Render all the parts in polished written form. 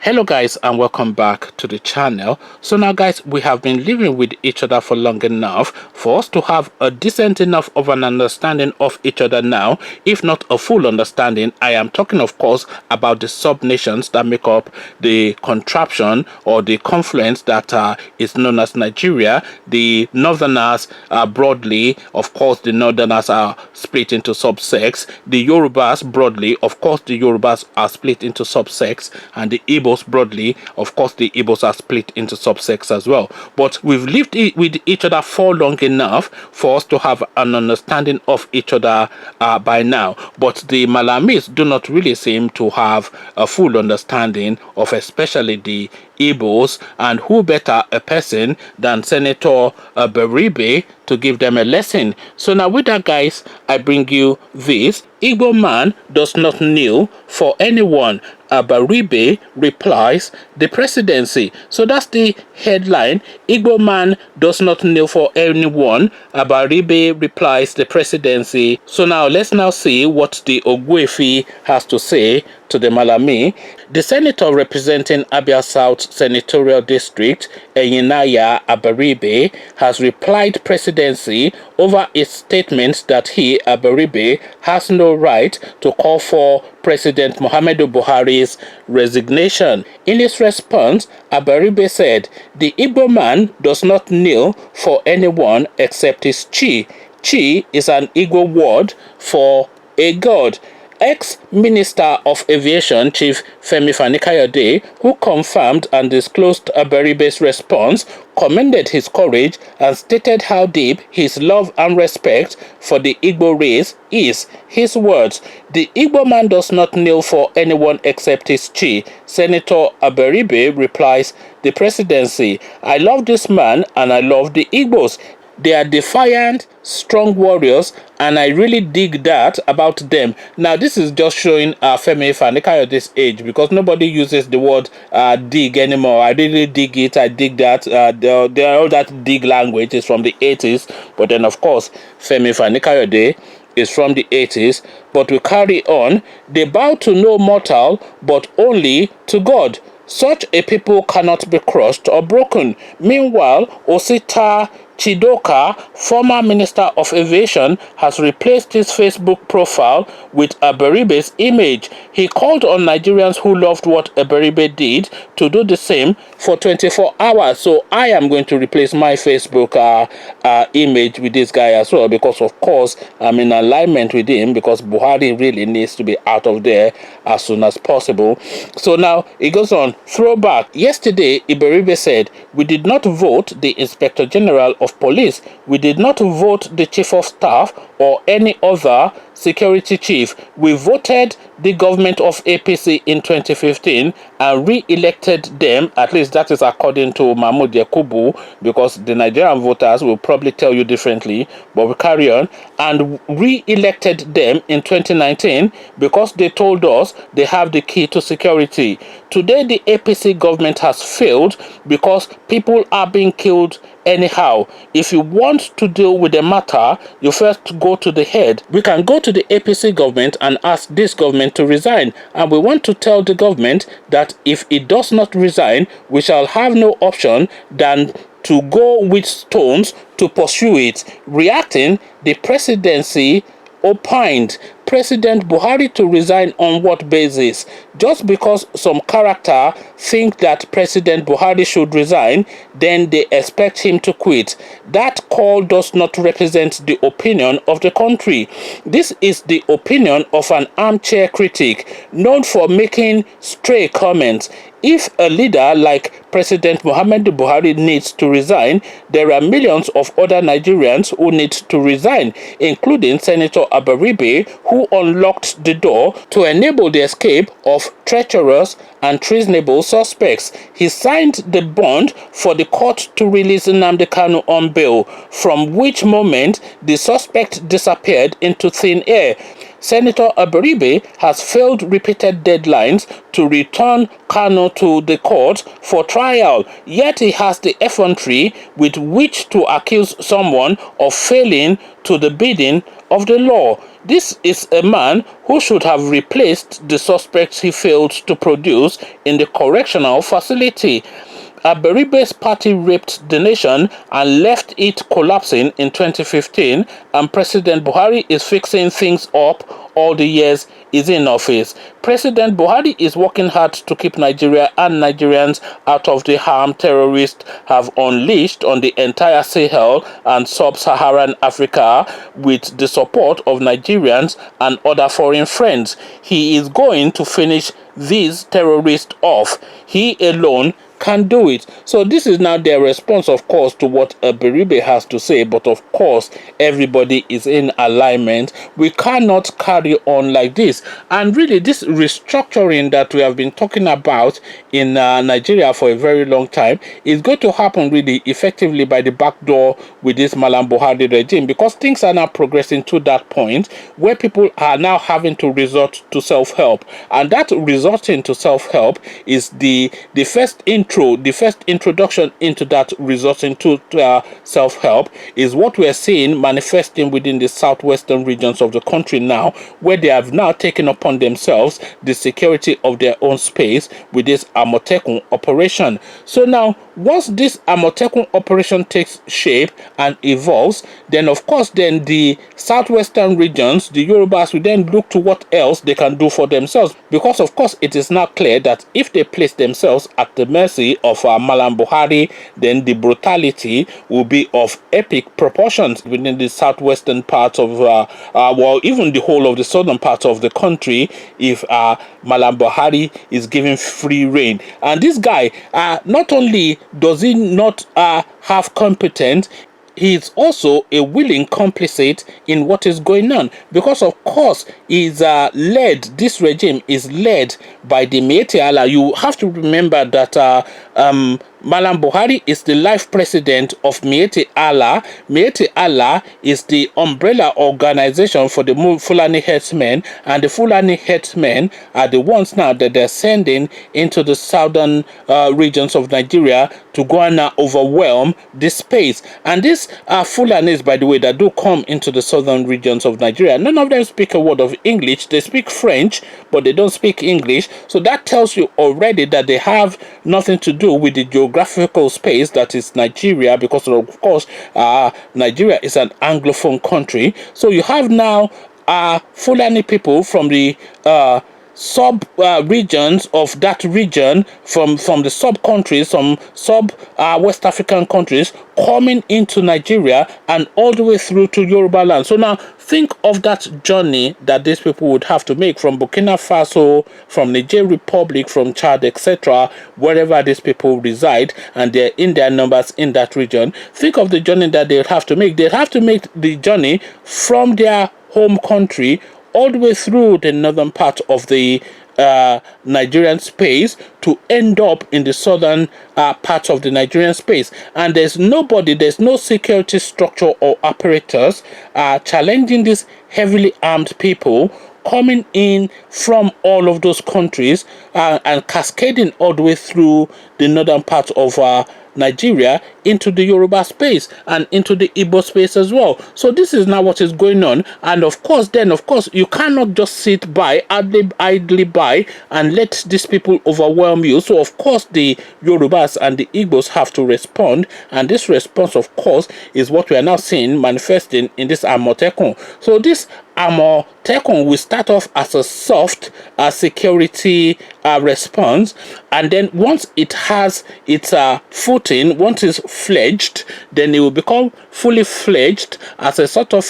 Hello guys, and welcome back to the channel. So now guys, we have been living with each other for long enough for us to have a decent enough of an understanding of each other now, if not a full understanding. I am talking of course about the sub-nations that make up the contraption or the confluence that is known as Nigeria. The northerners are broadly, of course the northerners are split into subsects. The Yorubas broadly, of course the Yorubas are split into subsects, and the Igbo broadly, of course the Igbos are split into subsects as well. But we've lived with each other for long enough for us to have an understanding of each other by now. But the Malamis do not really seem to have a full understanding of especially the Igbos, and who better a person than Senator Abaribe to give them a lesson. So now with that guys, I bring you this. Igbo man does not kneel for anyone. Abaribe replies the presidency. So that's the headline. Igbo man does not kneel for anyone. Abaribe replies the presidency. So now let's now see what the Ogwefi has to say to the Malami. The senator representing Abia South Senatorial District, Eyinaya Abaribe, has replied presidency over its statement that he, Abaribe, has no right to call for President Muhammadu Buhari's resignation. In his response, Abaribe said, "The Igbo man does not kneel for anyone except his chi. Chi is an Igbo word for a god." Ex-Minister of Aviation Chief Femi Fani-Kayode, who confirmed and disclosed Abaribe's response, commended his courage and stated how deep his love and respect for the Igbo race is. His words, "The Igbo man does not kneel for anyone except his chi." Senator Abaribe replies, "The presidency. I love this man and I love the Igbos. They are defiant, strong warriors, and I really dig that about them." Now, this is just showing Femi Fani-Kayode's age, because nobody uses the word dig anymore. I really dig it. I dig that. All that dig language is from the 80s. But then, of course, Femi Fani-Kayode is from the 80s. But we carry on. "They bow to no mortal, but only to God. Such a people cannot be crushed or broken." Meanwhile, Osita Chidoka, former Minister of Aviation, has replaced his Facebook profile with Abaribe's image. He called on Nigerians who loved what Abaribe did to do the same for 24 hours. So I am going to replace my Facebook image with this guy as well, because of course I'm in alignment with him, because Buhari really needs to be out of there as soon as possible. So now it goes on. Throwback. Yesterday, Abaribe said, "We did not vote the Inspector General of Police. We did not vote the Chief of Staff or any other security chief. We voted the government of APC in 2015 and re-elected them." At least that is according to Mahmoud Yakubu, because the Nigerian voters will probably tell you differently, but we carry on. "And re-elected them in 2019 because they told us they have the key to security. Today the APC government has failed because people are being killed anyhow. If you want to deal with the matter, you first go to the head. We can go to the APC government and ask this government to resign, and we want to tell the government that if it does not resign, we shall have no option than to go with stones to pursue it." Reacting, the presidency opined, "President Buhari to resign on what basis? Just because some character think that President Buhari should resign, then they expect him to quit. That call does not represent the opinion of the country. This is the opinion of an armchair critic known for making stray comments. If a leader like President Muhammadu Buhari needs to resign, there are millions of other Nigerians who need to resign, including Senator Abaribe, who unlocked the door to enable the escape of treacherous and treasonable suspects. He signed the bond for the court to release Nnamdi Kanu on bail, from which moment the suspect disappeared into thin air. Senator Abaribe has failed repeated deadlines to return Kanu to the court for trial, yet he has the effrontery with which to accuse someone of failing to the bidding of the law. This is a man who should have replaced the suspects he failed to produce in the correctional facility. Abaribe's party raped the nation and left it collapsing in 2015, and President Buhari is fixing things up all the years he's in office. President Buhari is working hard to keep Nigeria and Nigerians out of the harm terrorists have unleashed on the entire Sahel and sub-Saharan Africa with the support of Nigerians and other foreign friends. He is going to finish these terrorists off. He alone can do it. So this is now their response, of course, to what Abaribe has to say. But of course, everybody is in alignment. We cannot carry on like this. And really, this restructuring that we have been talking about in Nigeria for a very long time is going to happen really effectively by the back door with this Mallam Buhari regime, because things are now progressing to that point where people are now having to resort to self-help. And that resorting to self-help is the first introduction into that resorting to self-help is what we're seeing manifesting within the southwestern regions of the country now, where they have now taken upon themselves the security of their own space with this Amotekun operation. So now, once this Amotekun operation takes shape and evolves, then of course then the southwestern regions, the Yorubas, will then look to what else they can do for themselves, because of course it is now clear that if they place themselves at the mercy of Mallam Buhari, then the brutality will be of epic proportions within the southwestern part of well, even the whole of the southern part of the country, if Mallam Buhari is given free rein. And this guy, not only does he not have competence, he is also a willing complicit in what is going on, because of course this regime is led by the Miyetti Allah. You have to remember that Mallam Buhari is the life president of Miyetti Allah. Miyetti Allah is the umbrella organization for the Fulani headsmen, and the Fulani headsmen are the ones now that they're sending into the southern regions of Nigeria to go and overwhelm this space. And these Fulanis, by the way, that do come into the southern regions of Nigeria, none of them speak a word of English. They speak French, but they don't speak English. So that tells you already that they have nothing to do with the geographical space that is Nigeria, because of course Nigeria is an Anglophone country. So you have now Fulani people from the sub regions of that region, from the sub countries, some sub West African countries, coming into Nigeria and all the way through to Yoruba land. So now think of that journey that these people would have to make from Burkina Faso, from Niger Republic, from Chad, etc., wherever these people reside, and they're in their numbers in that region. Think of the journey that they'd have to make. They'd have to make the journey from their home country all the way through the northern part of the Nigerian space to end up in the southern part of the Nigerian space. And there's no security structure or apparatus challenging these heavily armed people coming in from all of those countries and cascading all the way through the northern part of Nigeria into the Yoruba space and into the Igbo space as well. So this is now what is going on. And of course, you cannot just sit by, idly by, and let these people overwhelm you. So of course, the Yorubas and the Igbos have to respond. And this response, of course, is what we are now seeing manifesting in this Amotekun. So this Amotekun will start off as a soft security response, and then once it has its footing, once it's fledged, then it will become fully fledged as a sort of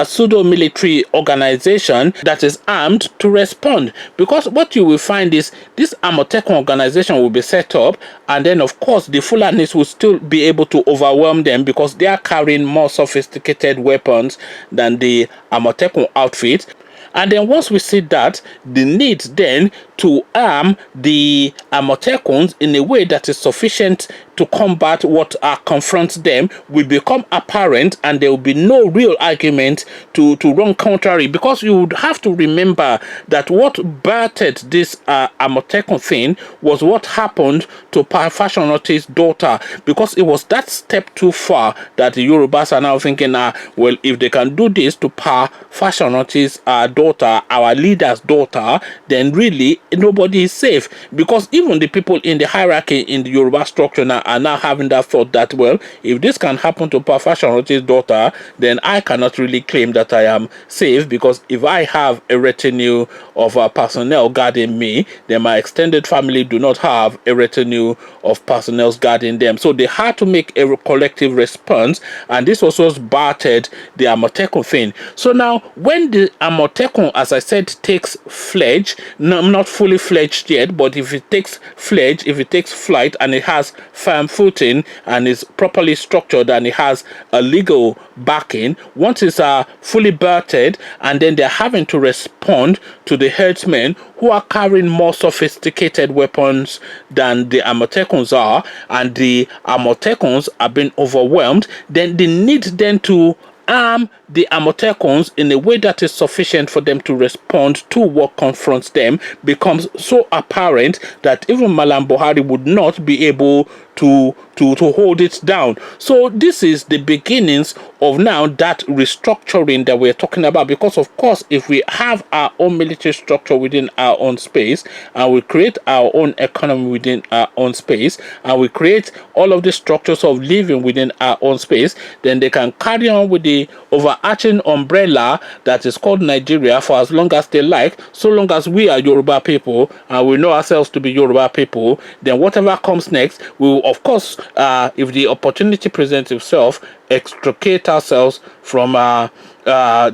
pseudo-military organization that is armed to respond. Because what you will find is this Amotekun organization will be set up, and then of course the Fulanis will still be able to overwhelm them because they are carrying more sophisticated weapons than the Amotekun outfit. And then once we see that, the need then to arm the Amotekuns in a way that is sufficient to combat what confronts them will become apparent, and there will be no real argument to run contrary, because you would have to remember that what birthed this Amotekun thing was what happened to Pa Fashonate's daughter, because it was that step too far that the Yorubas are now thinking, well, if they can do this to Pa Fashonate's daughter, our leader's daughter, then really nobody is safe, because even the people in the hierarchy in the Yoruba structure now are now having that thought that, well, if this can happen to Pa Fashonate's daughter, then I cannot really claim that I am safe, because if I have a retinue of personnel guarding me, then my extended family do not have a retinue of personnel guarding them. So they had to make a collective response, and this was what battered the Amotekun thing. So now when the Amotekun, as I said, takes fledge, no, not fully fledged yet, but if it takes fledge, if it takes flight and it has firm footing and is properly structured and it has a legal backing, once it's fully birthed, and then they're having to respond to the herdsmen who are carrying more sophisticated weapons than the Amotekuns are, and the Amotekuns are being overwhelmed, then they need them to arm the Amotekuns in a way that is sufficient for them to respond to what confronts them, becomes so apparent that even Mallam Buhari would not be able to hold it down. So this is the beginnings of now that restructuring that we're talking about, because of course if we have our own military structure within our own space, and we create our own economy within our own space, and we create all of the structures of living within our own space, then they can carry on with the overarching umbrella that is called Nigeria for as long as they like, so long as we are Yoruba people and we know ourselves to be Yoruba people. Then whatever comes next, we will, of course, if the opportunity presents itself, extricate ourselves from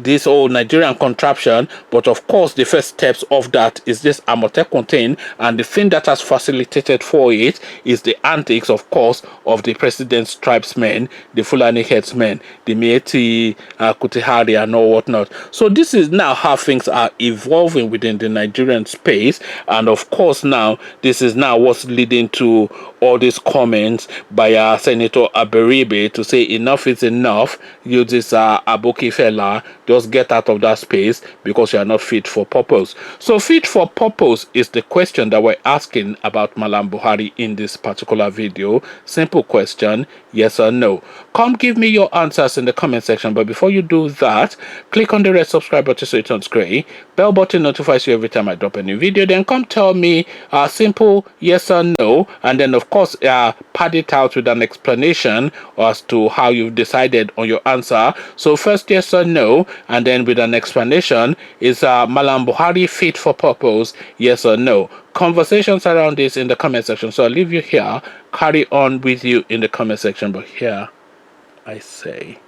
this whole Nigerian contraption. But of course, the first steps of that is this Amotekun thing, and the thing that has facilitated for it is the antics, of course, of the president's tribesmen, the Fulani headsmen, the Mieti, Kutihari, and all whatnot. So this is now how things are evolving within the Nigerian space, and of course now this is now what's leading to all these comments by Senator Abaribe to say enough is enough. You this Aboki fella, just get out of that space because you are not fit for purpose. So fit for purpose is the question that we're asking about Mallam Buhari in this particular video. Simple question, yes or no. Come give me your answers in the comment section, but before you do that, click on the red subscribe button so it turns gray. Bell button notifies you every time I drop a new video. Then come tell me a simple yes or no, and then of course pad it out with an explanation as to how you've decided on your answer. So first yes or no, and then with an explanation, is Mallam Buhari fit for purpose, yes or no? Conversations around this in the comment section. So I'll leave you here, carry on with you in the comment section, but here I say